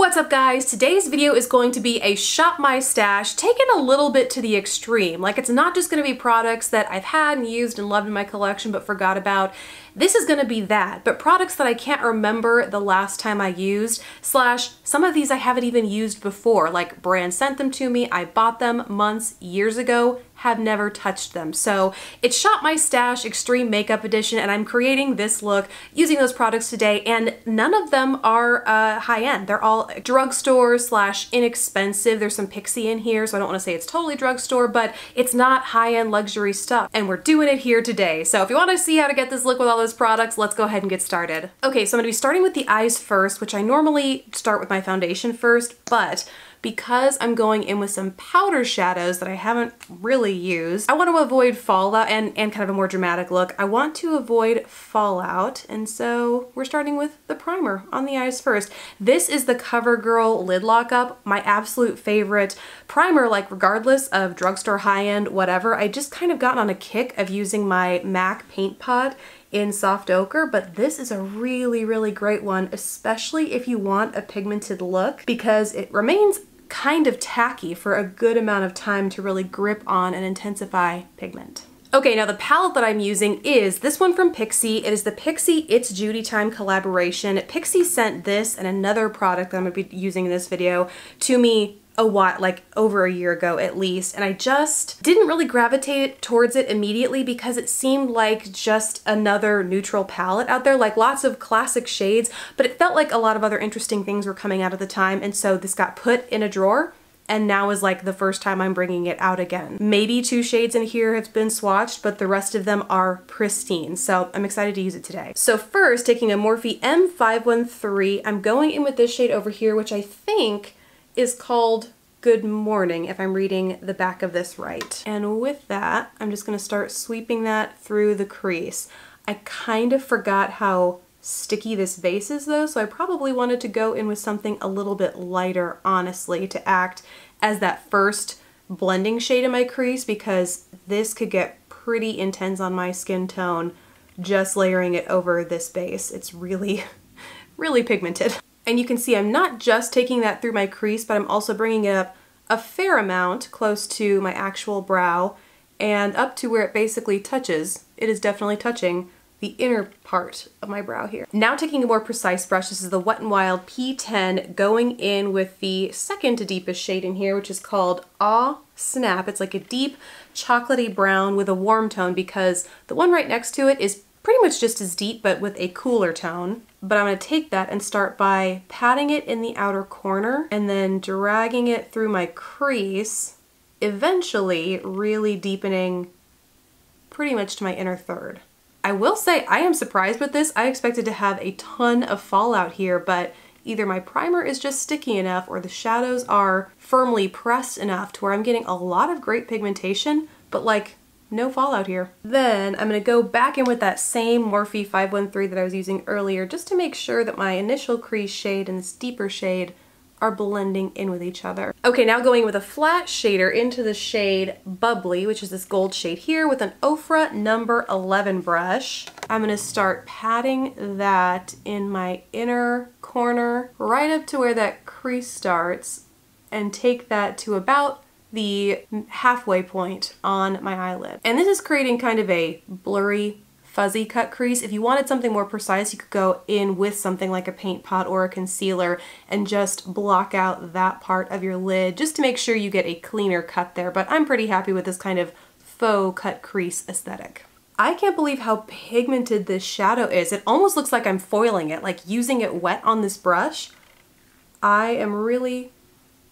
What's up guys? Today's video is going to be a shop my stash taken a little bit to the extreme. Like, it's not just going to be products that I've had and used and loved in my collection but forgot about. This is going to be that, but products that I can't remember the last time I used, slash some of these I haven't even used before. Like, brands sent them to me, I bought them months, years ago, have never touched them. So it's Shop My Stash Extreme Makeup Edition, and I'm creating this look using those products today, and none of them are high-end. They're all drugstore slash inexpensive. There's some Pixie in here, so I don't want to say it's totally drugstore, but it's not high-end luxury stuff, and we're doing it here today. So if you want to see how to get this look with all those products, let's go ahead and get started. Okay, so I'm going to be starting with the eyes first, which I normally start with my foundation first, but because I'm going in with some powder shadows that I haven't really used, I want to avoid fallout and kind of a more dramatic look. I want to avoid fallout, and so we're starting with the primer on the eyes first. This is the CoverGirl Lid Lock-Up, my absolute favorite primer, like regardless of drugstore, high-end, whatever. I just kind of gotten on a kick of using my MAC paint pot in soft ochre, but this is a really, really great one, especially if you want a pigmented look, because it remains kind of tacky for a good amount of time to really grip on and intensify pigment. Okay, now the palette that I'm using is this one from Pixie. It is the Pixie It's Judy Time collaboration. Pixie sent this and another product that I'm going to be using in this video to me a while, like over a year ago at least, and I just didn't really gravitate towards it immediately because it seemed like just another neutral palette out there, like lots of classic shades, but it felt like a lot of other interesting things were coming out at the time, and so this got put in a drawer, and now is like the first time I'm bringing it out again. Maybe 2 shades in here have been swatched, but the rest of them are pristine, so I'm excited to use it today. So first, taking a Morphe M513, I'm going in with this shade over here, which I think is called Good Morning, if I'm reading the back of this right. And with that, I'm just gonna start sweeping that through the crease. I kind of forgot how sticky this base is though, so I probably wanted to go in with something a little bit lighter, honestly, to act as that first blending shade in my crease, because this could get pretty intense on my skin tone just layering it over this base. It's really, really pigmented. And you can see I'm not just taking that through my crease, but I'm also bringing it up a fair amount close to my actual brow and up to where it basically touches. It is definitely touching the inner part of my brow here. Now taking a more precise brush, this is the Wet n Wild P10, going in with the second to deepest shade in here, which is called Aw Snap. It's like a deep chocolatey brown with a warm tone, because the one right next to it is pretty much just as deep but with a cooler tone. But I'm going to take that and start by patting it in the outer corner and then dragging it through my crease, eventually really deepening pretty much to my inner third. I will say I am surprised with this. I expected to have a ton of fallout here, but either my primer is just sticky enough or the shadows are firmly pressed enough to where I'm getting a lot of great pigmentation, but like no fallout here. Then I'm going to go back in with that same Morphe 513 that I was using earlier, just to make sure that my initial crease shade and this deeper shade are blending in with each other. Okay, now going with a flat shader into the shade Bubbly, which is this gold shade here, with an Ofra number 11 brush. I'm going to start patting that in my inner corner right up to where that crease starts and take that to about the halfway point on my eyelid. And this is creating kind of a blurry, fuzzy cut crease. If you wanted something more precise, you could go in with something like a paint pot or a concealer and just block out that part of your lid just to make sure you get a cleaner cut there. But I'm pretty happy with this kind of faux cut crease aesthetic. I can't believe how pigmented this shadow is. It almost looks like I'm foiling it, like using it wet on this brush. I am really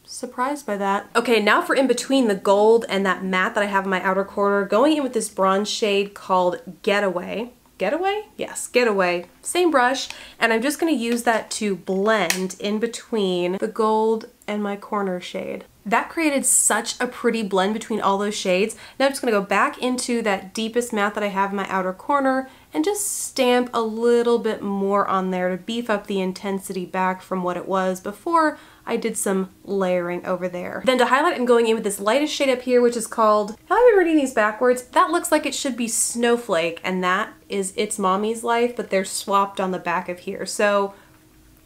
surprised by that. Okay, now for in between the gold and that matte that I have in my outer corner, going in with this bronze shade called Getaway. Getaway? Yes, Getaway. Same brush, and I'm just going to use that to blend in between the gold and my corner shade. That created such a pretty blend between all those shades. Now I'm just going to go back into that deepest matte that I have in my outer corner and just stamp a little bit more on there to beef up the intensity back from what it was before I did some layering over there. Then to highlight, I'm going in with this lightest shade up here, which is called, have I been reading these backwards? That looks like it should be Snowflake, and that is It's Mommy's Life, but they're swapped on the back of here. So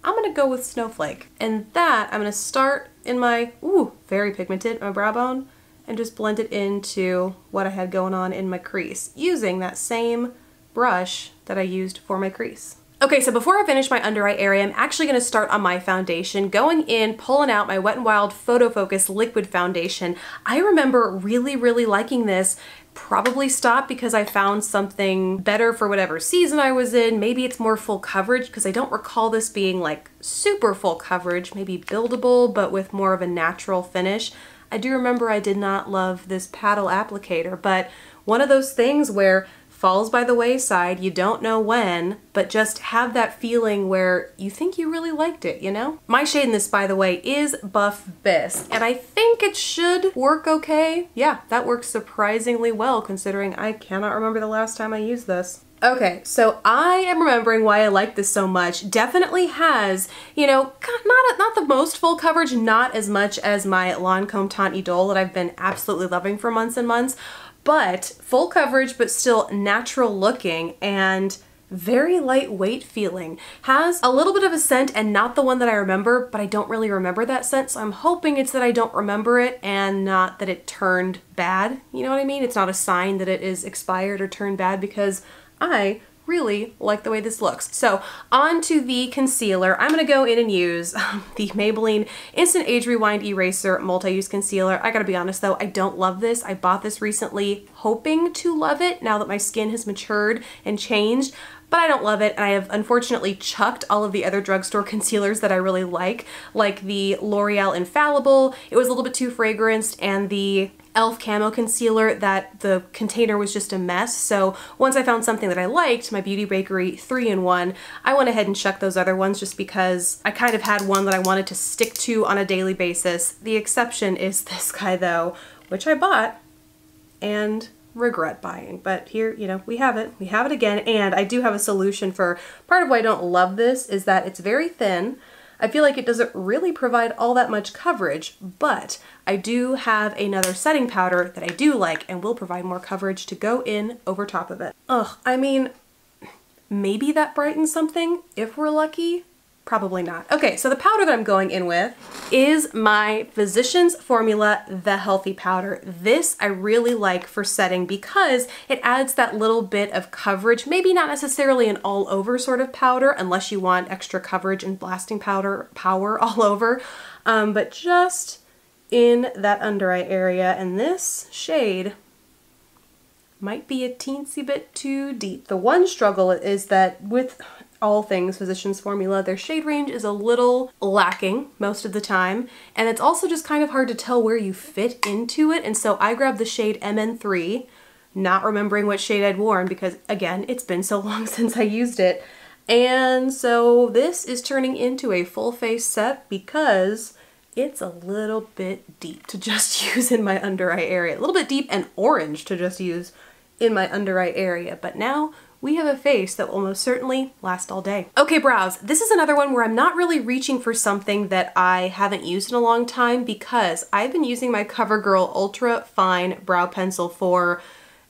I'm gonna go with Snowflake. And that, I'm gonna start in my, ooh, very pigmented, my brow bone, and just blend it into what I had going on in my crease, using that same brush that I used for my crease. Okay, so before I finish my under eye area, I'm actually gonna start on my foundation, going in, pulling out my Wet n Wild Photo Focus Liquid Foundation. I remember really, really liking this. Probably stopped because I found something better for whatever season I was in. Maybe it's more full coverage because I don't recall this being like super full coverage, maybe buildable, but with more of a natural finish. I do remember I did not love this paddle applicator, but one of those things where falls by the wayside, you don't know when, but just have that feeling where you think you really liked it, you know? My shade in this, by the way, is Buff Bisque, and I think it should work okay. Yeah, that works surprisingly well considering I cannot remember the last time I used this. Okay, so I am remembering why I like this so much. Definitely has, you know, not the most full coverage, not as much as my Lancome Teint Idole that I've been absolutely loving for months and months, but full coverage, but still natural looking and very lightweight feeling. Has a little bit of a scent and not the one that I remember, but I don't really remember that scent, so I'm hoping it's that I don't remember it and not that it turned bad. You know what I mean? It's not a sign that it is expired or turned bad, because I really like the way this looks. So on to the concealer. I'm gonna go in and use the Maybelline Instant Age Rewind Eraser Multi-Use Concealer. I gotta be honest though, I don't love this. I bought this recently hoping to love it now that my skin has matured and changed, but I don't love it, and I have unfortunately chucked all of the other drugstore concealers that I really like the L'Oreal Infallible. It was a little bit too fragranced, and the e.l.f. Camo Concealer, that the container was just a mess. So once I found something that I liked, my Beauty Bakery 3-in-1, I went ahead and chucked those other ones just because I kind of had one that I wanted to stick to on a daily basis. The exception is this guy though, which I bought and regret buying, but here, you know, we have it again. And I do have a solution for part of why I don't love this, is that it's very thin. I feel like it doesn't really provide all that much coverage, but I do have another setting powder that I do like and will provide more coverage to go in over top of it. Ugh, I mean, maybe that brightens something if we're lucky. Probably not. Okay, so the powder that I'm going in with is my Physicians Formula The Healthy Powder. This I really like for setting because it adds that little bit of coverage, maybe not necessarily an all over sort of powder unless you want extra coverage and blasting powder power all over, but just in that under eye area. And this shade might be a teensy bit too deep. The one struggle is that with all things Physicians Formula, their shade range is a little lacking most of the time, and it's also just kind of hard to tell where you fit into it. And so I grabbed the shade MN3, not remembering what shade I'd worn because, again, it's been so long since I used it. And so this is turning into a full face set because it's a little bit deep to just use in my under eye area. A little bit deep and orange to just use in my under eye area, but now we have a face that will most certainly last all day. Okay, brows. This is another one where I'm not really reaching for something that I haven't used in a long time because I've been using my CoverGirl Ultra Fine Brow Pencil for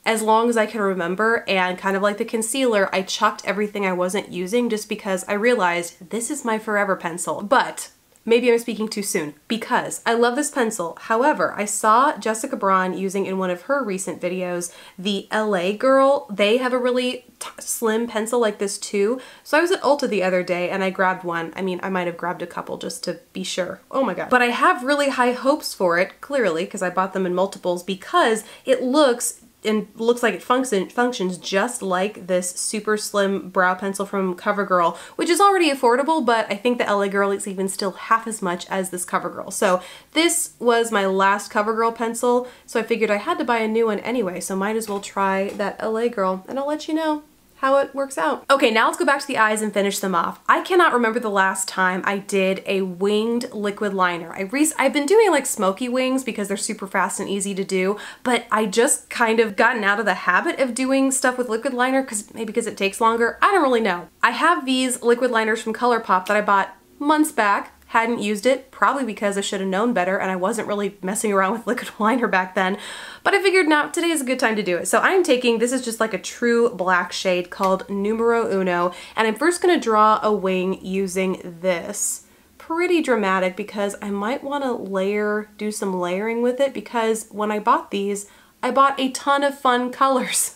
as long as I can remember, and kind of like the concealer, I chucked everything I wasn't using just because I realized this is my forever pencil. But maybe I'm speaking too soon because I love this pencil. However, I saw Jessica Braun using in one of her recent videos the LA Girl. They have a really slim pencil like this too. So I was at Ulta the other day and I grabbed one. I mean, I might have grabbed a couple just to be sure. Oh my god. But I have really high hopes for it, clearly, because I bought them in multiples, because it looks like it functions just like this super slim brow pencil from CoverGirl, which is already affordable, but I think the LA Girl is even still half as much as this CoverGirl. So this was my last CoverGirl pencil, so I figured I had to buy a new one anyway, so might as well try that LA Girl, and I'll let you know how it works out. Okay, now let's go back to the eyes and finish them off. I cannot remember the last time I did a winged liquid liner. I've been doing like smoky wings because they're super fast and easy to do, but I just kind of gotten out of the habit of doing stuff with liquid liner because it takes longer. I don't really know. I have these liquid liners from ColourPop that I bought months back. hadn't used it, probably because I should have known better and I wasn't really messing around with liquid liner back then. But I figured now today is a good time to do it. So I'm taking, this is just like a true black shade called Numero Uno, and I'm first gonna draw a wing using this. Pretty dramatic because I might want to do some layering with it, because when I bought these, I bought a ton of fun colors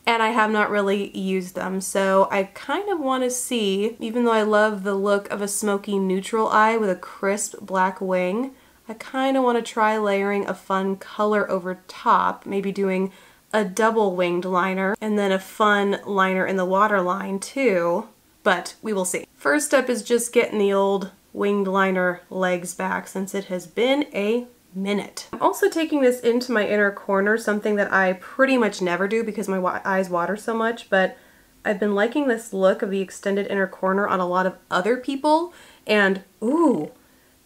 and I have not really used them. So I kind of want to see, even though I love the look of a smoky neutral eye with a crisp black wing, I kind of want to try layering a fun color over top, maybe doing a double winged liner and then a fun liner in the waterline too, but we will see. First up is just getting the old winged liner legs back since it has been a minute. I'm also taking this into my inner corner, something that I pretty much never do because my eyes water so much, but I've been liking this look of the extended inner corner on a lot of other people, and ooh,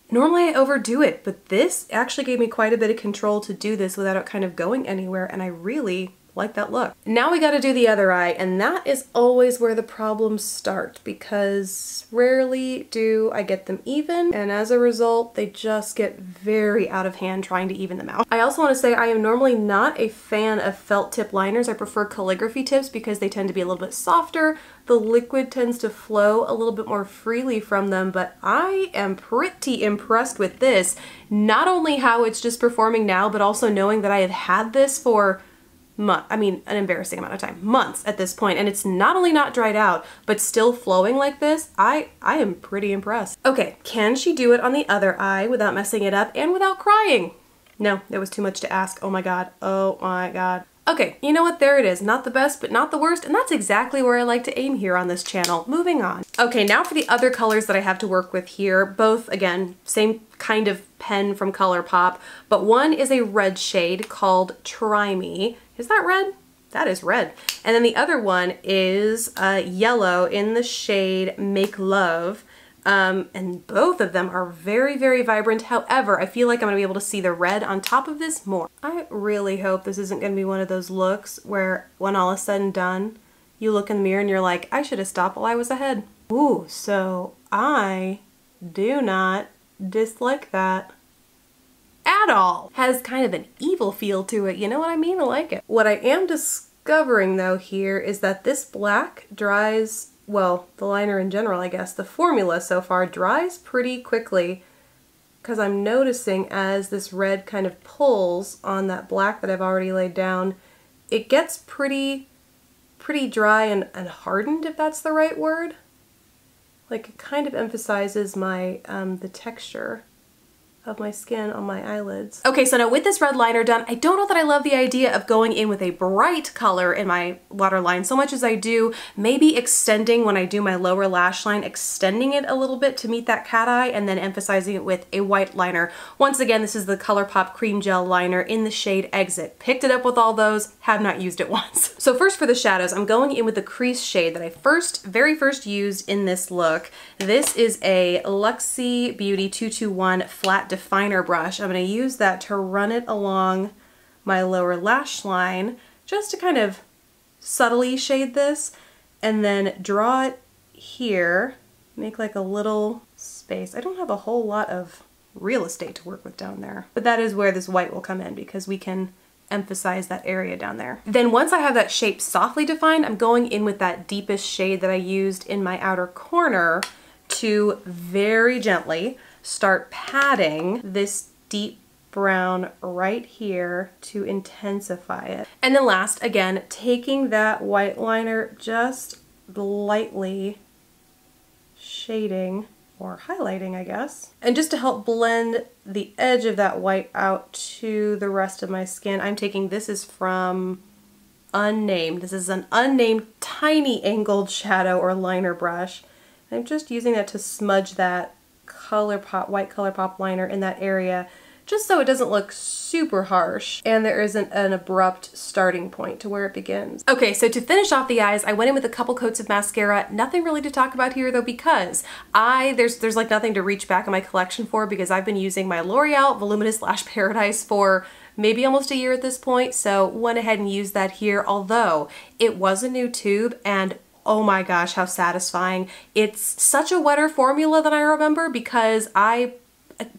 normally I overdo it, but this actually gave me quite a bit of control to do this without it kind of going anywhere, and I really like that look. Now we gotta do the other eye, and that is always where the problems start because rarely do I get them even, and as a result they just get very out of hand trying to even them out. I also want to say I am normally not a fan of felt tip liners. I prefer calligraphy tips because they tend to be a little bit softer. The liquid tends to flow a little bit more freely from them, but I am pretty impressed with this. Not only how it's just performing now, but also knowing that I have had this for an embarrassing amount of time, months at this point, and it's not only not dried out, but still flowing like this. I am pretty impressed. Okay, can she do it on the other eye without messing it up and without crying? No, that was too much to ask. Oh my god, oh my god. Okay, you know what, there it is. Not the best, but not the worst, and that's exactly where I like to aim here on this channel. Moving on. Okay, now for the other colors that I have to work with here. Both, again, same kind of pen from ColourPop, but one is a red shade called Try Me. Is that red? That is red. And then the other one is yellow in the shade Make Love. And both of them are very, very vibrant. However, I feel like I'm gonna be able to see the red on top of this more. I really hope this isn't gonna be one of those looks where when all is said and done, you look in the mirror and you're like, I should have stopped while I was ahead. Ooh, so I do not dislike that at all. Has kind of an evil feel to it, you know what I mean? I like it. What I am discovering though here is that this black dries, well, the liner in general, I guess, the formula so far dries pretty quickly, because I'm noticing as this red kind of pulls on that black that I've already laid down, it gets pretty dry and hardened, if that's the right word. Like it kind of emphasizes my the texture of my skin on my eyelids. Okay, so now with this red liner done, I don't know that I love the idea of going in with a bright color in my waterline so much as I do maybe extending when I do my lower lash line, extending it a little bit to meet that cat eye and then emphasizing it with a white liner. Once again, this is the ColourPop Cream Gel Liner in the shade Exit. Picked it up with all those, have not used it once. So first for the shadows, I'm going in with the crease shade that I very first used in this look. This is a Luxie Beauty 221 flat definer brush. I'm going to use that to run it along my lower lash line just to kind of subtly shade this, and then draw it here, make like a little space. I don't have a whole lot of real estate to work with down there, but that is where this white will come in because we can emphasize that area down there. Then once I have that shape softly defined, I'm going in with that deepest shade that I used in my outer corner to very gently start patting this deep brown right here to intensify it. And then last, again, taking that white liner, just lightly shading or highlighting, I guess. And just to help blend the edge of that white out to the rest of my skin, I'm taking, this is from Unnamed. This is an unnamed tiny angled shadow or liner brush. And I'm just using that to smudge that white ColourPop liner in that area, just so it doesn't look super harsh and there isn't an abrupt starting point to where it begins. Okay, so to finish off the eyes, I went in with a couple coats of mascara. Nothing really to talk about here though, because there's like nothing to reach back in my collection for, because I've been using my L'Oreal Voluminous Lash Paradise for maybe almost a year at this point, so went ahead and used that here, although it was a new tube and oh my gosh, how satisfying. It's such a wetter formula than I remember because I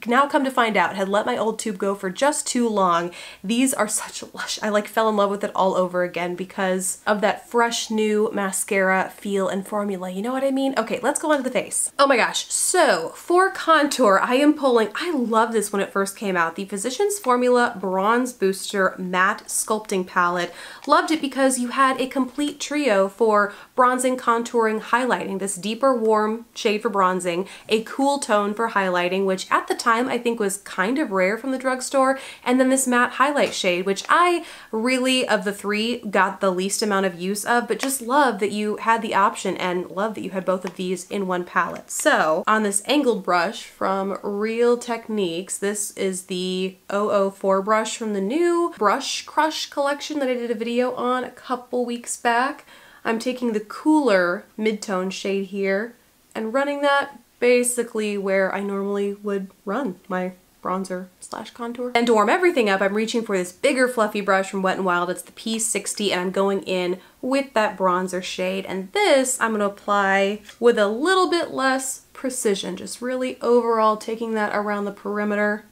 now come to find out had let my old tube go for just too long. These are such lush. I like fell in love with it all over again because of that fresh new mascara feel and formula. You know what I mean? Okay, let's go on to the face. Oh my gosh. So for contour, I am pulling, I love this when it first came out, the Physicians Formula Bronze Booster Matte Sculpting Palette. Loved it because you had a complete trio for bronzing, contouring, highlighting. This deeper warm shade for bronzing, a cool tone for highlighting, which at the time I think was kind of rare from the drugstore, and then this matte highlight shade, which I really, of the three, got the least amount of use of, but just love that you had the option and love that you had both of these in one palette. So on this angled brush from Real Techniques, this is the 004 brush from the new Brush Crush collection that I did a video on a couple weeks back. I'm taking the cooler mid-tone shade here and running that basically where I normally would run my bronzer slash contour. And to warm everything up, I'm reaching for this bigger fluffy brush from Wet n Wild. It's the P60, and I'm going in with that bronzer shade. And this I'm gonna apply with a little bit less precision, just really overall taking that around the perimeter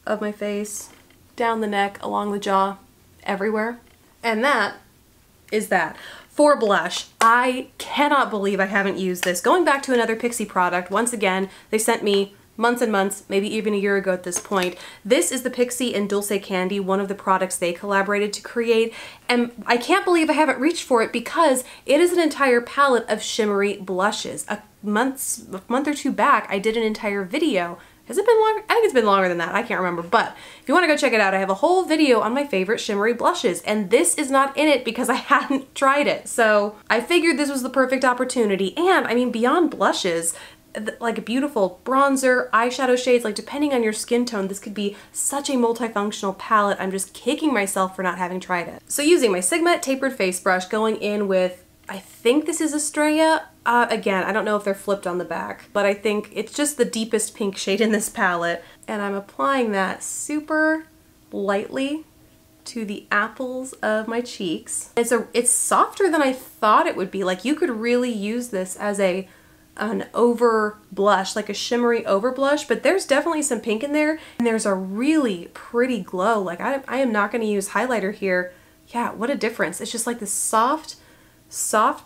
of my face, down the neck, along the jaw, everywhere. And that is that. For blush, I cannot believe I haven't used this. Going back to another Pixi product, once again, they sent me months and months, maybe even a year ago at this point. This is the Pixi and Dulce Candy, one of the products they collaborated to create, and I can't believe I haven't reached for it because it is an entire palette of shimmery blushes. A month or two back, I did an entire video. Has it been longer? I think it's been longer than that. I can't remember. But if you want to go check it out, I have a whole video on my favorite shimmery blushes. And this is not in it because I hadn't tried it. So I figured this was the perfect opportunity. And I mean, beyond blushes, like a beautiful bronzer, eyeshadow shades, like depending on your skin tone, this could be such a multifunctional palette. I'm just kicking myself for not having tried it. So using my Sigma tapered face brush, going in with, I think this is Estrella. Again, I don't know if they're flipped on the back, but I think it's just the deepest pink shade in this palette. And I'm applying that super lightly to the apples of my cheeks. It's softer than I thought it would be. Like you could really use this as an over blush, like a shimmery over blush, but there's definitely some pink in there, and there's a really pretty glow. Like I am not going to use highlighter here. Yeah, what a difference. It's just like this soft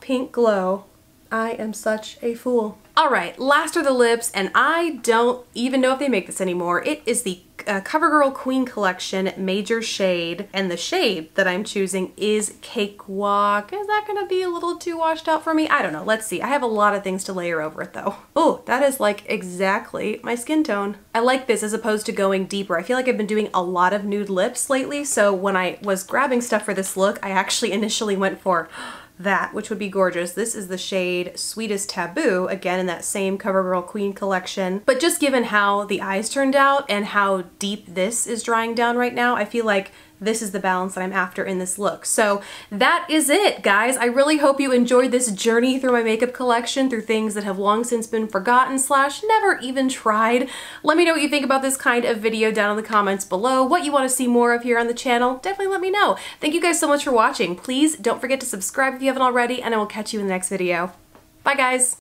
pink glow. I am such a fool. All right, last are the lips, and I don't even know if they make this anymore. It is the CoverGirl Queen Collection Major Shade, and the shade that I'm choosing is Cakewalk. Is that gonna be a little too washed out for me? I don't know, let's see. I have a lot of things to layer over it though. Oh, that is like exactly my skin tone. I like this as opposed to going deeper. I feel like I've been doing a lot of nude lips lately, so when I was grabbing stuff for this look, I actually initially went for that, which would be gorgeous. This is the shade Sweetest Taboo, again in that same CoverGirl Queen collection. But just given how the eyes turned out and how deep this is drying down right now, I feel like this is the balance that I'm after in this look. So that is it, guys. I really hope you enjoyed this journey through my makeup collection, through things that have long since been forgotten / never even tried. Let me know what you think about this kind of video down in the comments below. What you want to see more of here on the channel, definitely let me know. Thank you guys so much for watching. Please don't forget to subscribe if you haven't already, and I will catch you in the next video. Bye, guys.